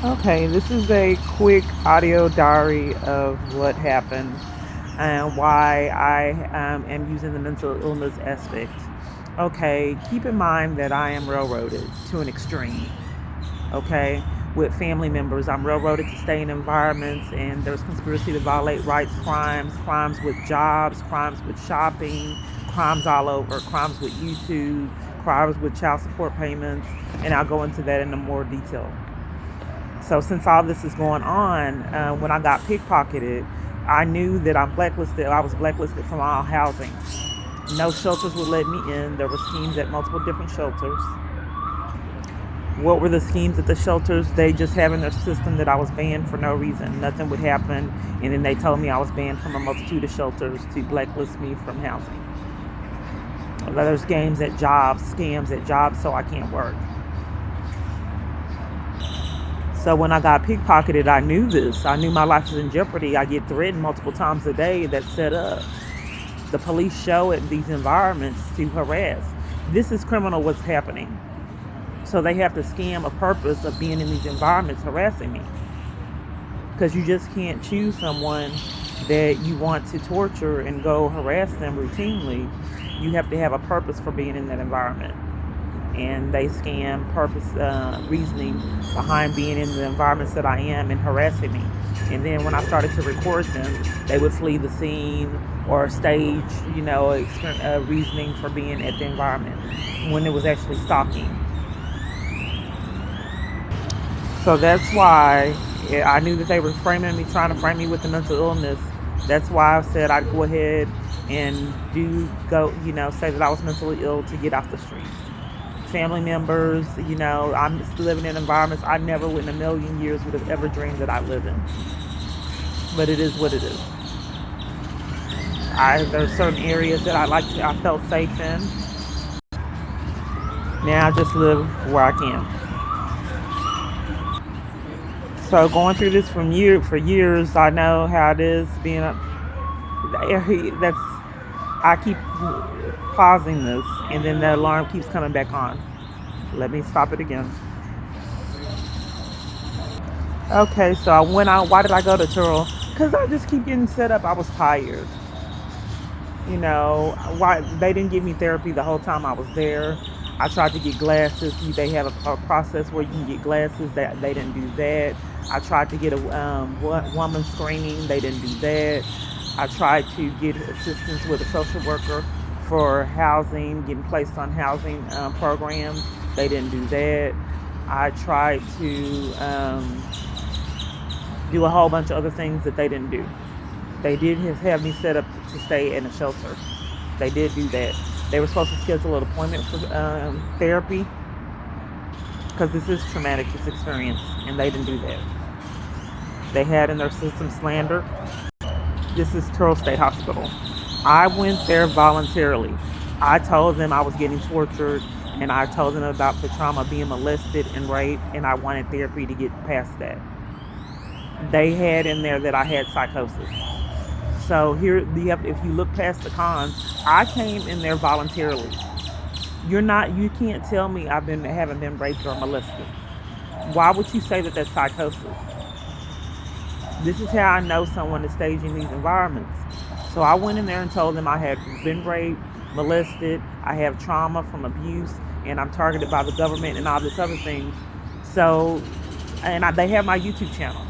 Okay, this is a quick audio diary of what happened and why I am using the mental illness aspect. Okay, keep in mind that I am railroaded to an extreme. Okay, with family members, I'm railroaded to stay in environments, and there's conspiracy to violate rights, crimes with jobs, crimes with shopping, crimes all over, crimes with YouTube, crimes with child support payments, and I'll go into that in more detail. So since all this is going on, when I got pickpocketed, I knew that I'm blacklisted. I was blacklisted from all housing. No shelters would let me in. There were schemes at multiple different shelters. What were the schemes at the shelters? They just have in their system that I was banned for no reason. Nothing would happen. And then they told me I was banned from a multitude of shelters to blacklist me from housing. There's games at jobs, scams at jobs, so I can't work. So when I got pickpocketed, I knew this. I knew my life was in jeopardy. I get threatened multiple times a day. That's set up. The police show at these environments to harass. This is criminal what's happening. So they have to scam a purpose of being in these environments harassing me. Because you just can't choose someone that you want to torture and go harass them routinely. You have to have a purpose for being in that environment. And they scam purpose reasoning behind being in the environments that I am and harassing me. And then when I started to record them, they would flee the scene or stage, reasoning for being at the environment when it was actually stalking. So that's why I knew that they were framing me, trying to frame me with the mental illness. That's why I said I'd go ahead and say that I was mentally ill to get off the streets. Family members, I'm still living in environments I never would in a million years would have ever dreamed that I live in. But it is what it is. There's certain areas that I felt safe in. Now I just live where I can. So going through this for years, I know how it is being that's I keep pausing this, and then the alarm keeps coming back on. Let me stop it again. Okay, so I went out. Why did I go to Terrell? Because I just keep getting set up. I was tired. Why they didn't give me therapy the whole time I was there. I tried to get glasses. They have a process where you can get glasses. That they didn't do that. I tried to get a woman screening. They didn't do that. I tried to get assistance with a social worker for housing, getting placed on housing programs. They didn't do that. I tried to do a whole bunch of other things that they didn't do. They did have me set up to stay in a shelter. They did do that. They were supposed to schedule an appointment for therapy because this is traumatic, this experience, and they didn't do that. They had in their system slander. This is Terrell State Hospital. I went there voluntarily. I told them I was getting tortured, and I told them about the trauma of being molested and raped, and I wanted therapy to get past that. They had in there that I had psychosis. So if you look past the cons, I came in there voluntarily. You can't tell me haven't been raped or molested. Why would you say that that's psychosis? This is how I know someone is staging these environments. So I went in there and told them I had been raped, molested, I have trauma from abuse, and I'm targeted by the government and all this other things. So, they have my YouTube channel.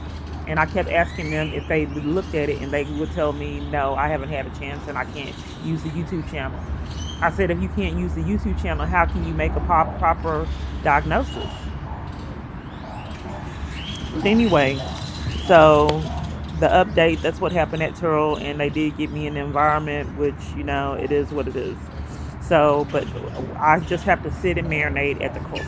And I kept asking them if they looked at it, and they would tell me, no, I haven't had a chance and I can't use the YouTube channel. I said, if you can't use the YouTube channel, how can you make a proper diagnosis? But anyway, so the update, that's what happened at Terrell, and they did get me an environment, which, it is what it is. So, but I just have to sit and marinate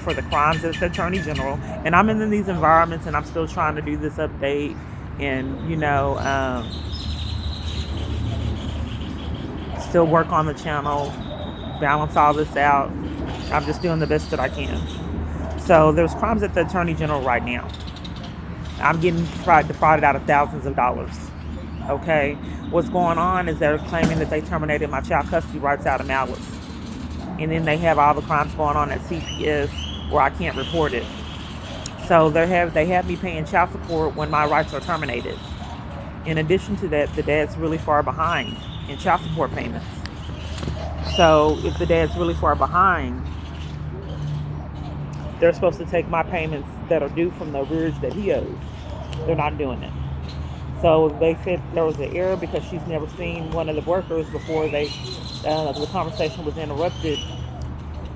for the crimes of the Attorney General. And I'm in these environments, and I'm still trying to do this update and, still work on the channel, balance all this out. I'm just doing the best that I can. So there's crimes at the Attorney General right now. I'm getting defrauded out of thousands of dollars. Okay? What's going on is they're claiming that they terminated my child custody rights out of malice. And then they have all the crimes going on at CPS where I can't report it. So they have me paying child support when my rights are terminated. In addition to that, the dad's really far behind in child support payments. So if the dad's really far behind, they're supposed to take my payments that are due from the arrears that he owes. They're not doing it. So they said there was an error because she's never seen one of the workers before the conversation was interrupted.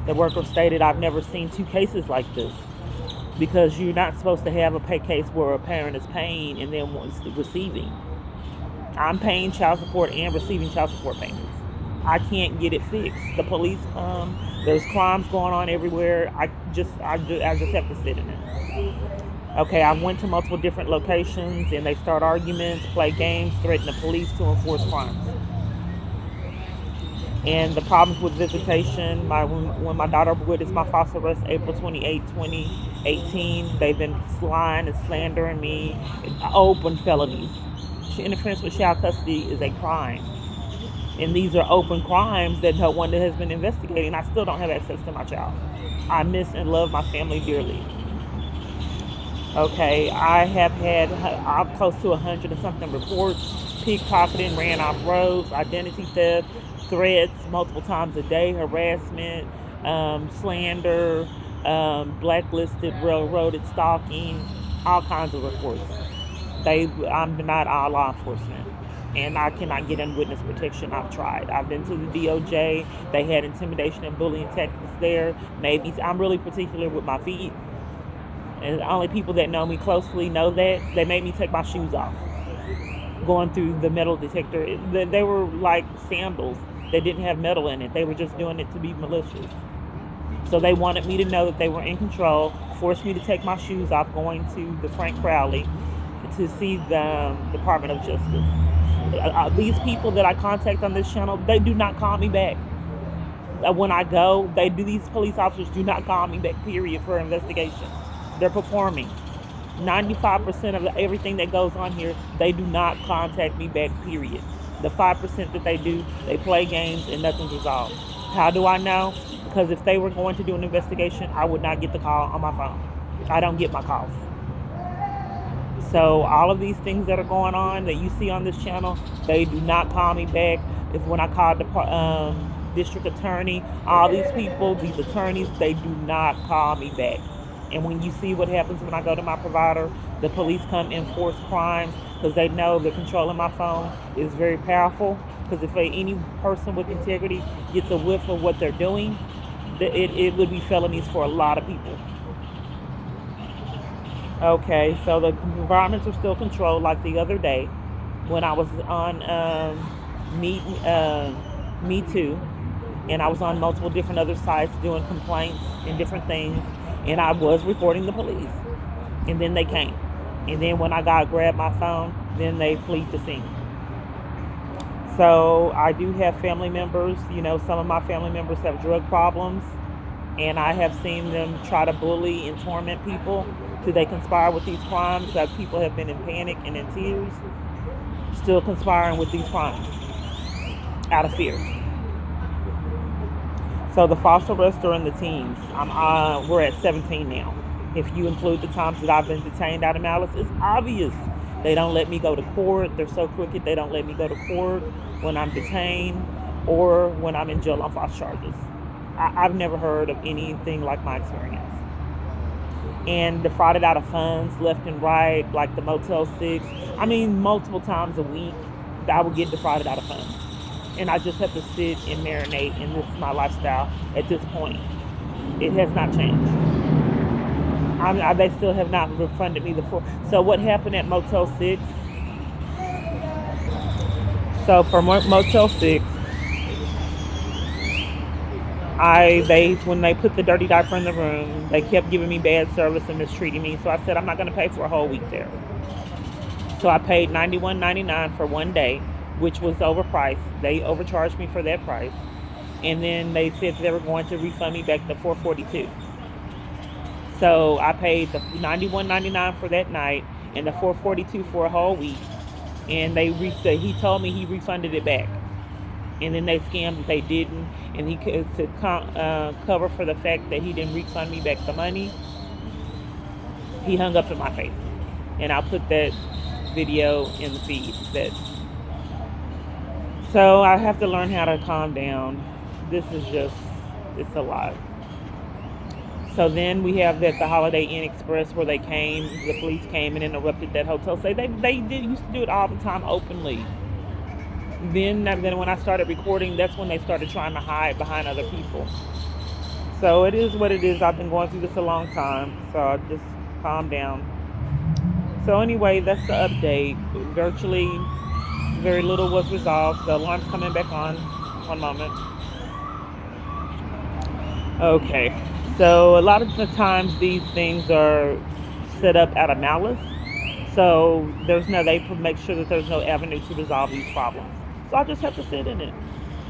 The worker stated, "I've never seen two cases like this, because you're not supposed to have a pay case where a parent is paying and then receiving. I'm paying child support and receiving child support payments. I can't get it fixed. The police come. There's crimes going on everywhere. I just have to sit in it." Okay, I went to multiple different locations and they start arguments, play games, threaten the police to enforce crimes. And the problems with visitation, when my daughter witnessed my false arrest April 28, 2018, they've been lying and slandering me, open felonies. Interference with child custody is a crime. And these are open crimes that no one has been investigating. I still don't have access to my child. I miss and love my family dearly. Okay, I have had close to 100 and something reports: pickpocketing, ran off roads, identity theft, threats multiple times a day, harassment, slander, blacklisted, railroaded, stalking, all kinds of reports. I'm denied all law enforcement, and I cannot get in witness protection. I've tried. I've been to the DOJ. They had intimidation and bullying tactics there. Maybe I'm really particular with my feet, and only people that know me closely know that. They made me take my shoes off going through the metal detector. They were like sandals that didn't have metal in it. They were just doing it to be malicious. So they wanted me to know that they were in control, forced me to take my shoes off going to the Frank Crowley to see the Department of Justice. These people that I contact on this channel, they do not call me back. When I go, these police officers do not call me back, period, for investigation. They're performing. 95% of everything that goes on here, they do not contact me back, period. The 5% that they do, they play games and nothing's resolved. How do I know? Because if they were going to do an investigation, I would not get the call on my phone. I don't get my calls. So all of these things that are going on that you see on this channel, they do not call me back. If when I call the district attorney, all these people, these attorneys, they do not call me back. And when you see what happens when I go to my provider, the police come enforce crimes because they know the control of my phone is very powerful. Because if any person with integrity gets a whiff of what they're doing, it would be felonies for a lot of people. Okay, so the environments are still controlled, like the other day when I was on Me Too, and I was on multiple different other sites doing complaints and different things, and I was reporting the police, and then they came, and then when I grabbed my phone, then they flee the scene. So I do have family members. Some of my family members have drug problems, and I have seen them try to bully and torment people till they conspire with these crimes. That people have been in panic and in tears, still conspiring with these crimes out of fear. So the false arrests are in the teens. We're at 17 now. If you include the times that I've been detained out of malice, it's obvious. They don't let me go to court. They're so crooked, they don't let me go to court when I'm detained or when I'm in jail on false charges. I've never heard of anything like my experience. And defrauded out of funds left and right, like the Motel 6. Multiple times a week, I would get defrauded out of funds. And I just have to sit and marinate, and this is my lifestyle at this point. It has not changed. They still have not refunded me the full. So what happened at Motel 6? So for Motel 6, when they put the dirty diaper in the room, they kept giving me bad service and mistreating me. So I said, I'm not going to pay for a whole week there. So I paid $91.99 for one day, which was overpriced. They overcharged me for that price. And then they said they were going to refund me back the $442. So I paid the $91.99 for that night and the $442 for a whole week. And he told me he refunded it back. And then they scammed that they didn't. And he could cover for the fact that he didn't refund me back the money. He hung up in my face. And I'll put that video in the feed. So I have to learn how to calm down. This is just, it's a lot. So then we have that the Holiday Inn Express where the police came and interrupted that hotel stay. They used to do it all the time openly. Then when I started recording, that's when they started trying to hide behind other people. So it is what it is. I've been going through this a long time, so I just calm down. So anyway, that's the update. Virtually very little was resolved. The alarm's coming back on. One moment. Okay. So a lot of the times these things are set up out of malice. So they make sure that there's no avenue to resolve these problems. So I just have to sit in it.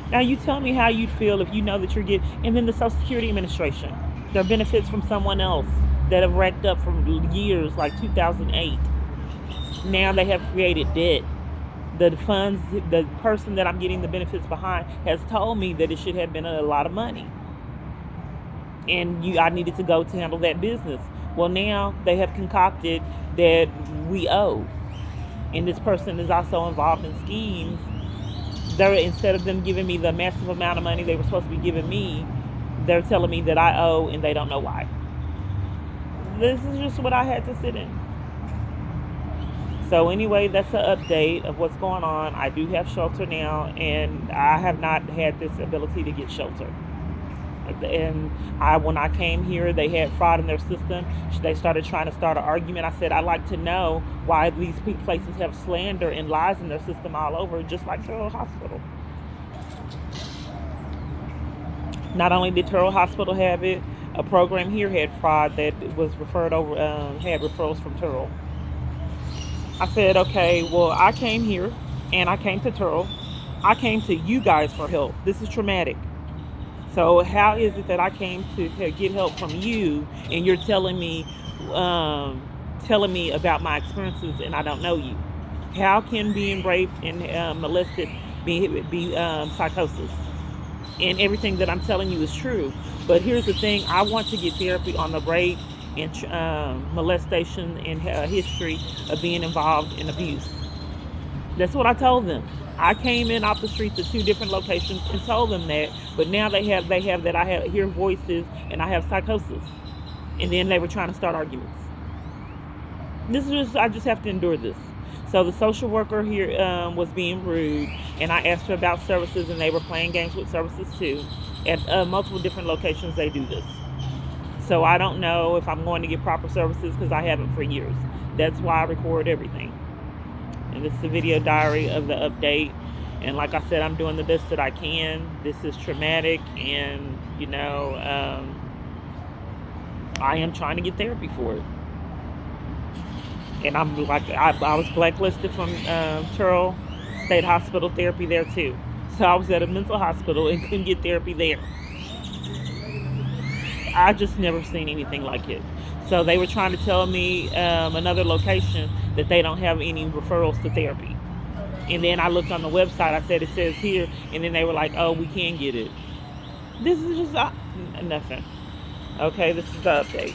Now you tell me how you'd feel if you know that you're and then the Social Security Administration, their benefits from someone else that have racked up from years, like 2008. Now they have created debt. The funds, the person that I'm getting the benefits behind has told me that it should have been a lot of money. And I needed to go to handle that business. Well, now they have concocted that we owe. And this person is also involved in schemes. Instead of them giving me the massive amount of money they were supposed to be giving me, they're telling me that I owe and they don't know why. This is just what I had to sit in. So anyway, that's an update of what's going on. I do have shelter now, and I have not had this ability to get shelter. And when I came here, they had fraud in their system. They started trying to start an argument. I said, I'd like to know why these places have slander and lies in their system all over, just like Terrell Hospital. Not only did Terrell Hospital have it, a program here had fraud that was referred over, had referrals from Terrell. I said, okay, well, I came here and I came to Terrell. I came to you guys for help. This is traumatic. So how is it that I came to get help from you and you're telling me about my experiences and I don't know you? How can being raped and molested be psychosis? And everything that I'm telling you is true. But here's the thing. I want to get therapy on the rape and molestation and history of being involved in abuse. That's what I told them. I came in off the streets of 2 different locations and told them that, but now they have that I hear voices and I have psychosis. And then they were trying to start arguments. I just have to endure this. So the social worker here was being rude, and I asked her about services, and they were playing games with services too. At multiple different locations they do this. So I don't know if I'm going to get proper services because I haven't for years. That's why I record everything. And this is the video diary of the update. And like I said, I'm doing the best that I can. This is traumatic, and I am trying to get therapy for it. And I'm like, I was blacklisted from Terrell State Hospital therapy there too. So I was at a mental hospital and couldn't get therapy there. I just never seen anything like it. So they were trying to tell me another location that they don't have any referrals to therapy. And then I looked on the website, I said it says here, and then they were like, oh, we can get it. This is just nothing. Okay, this is the update.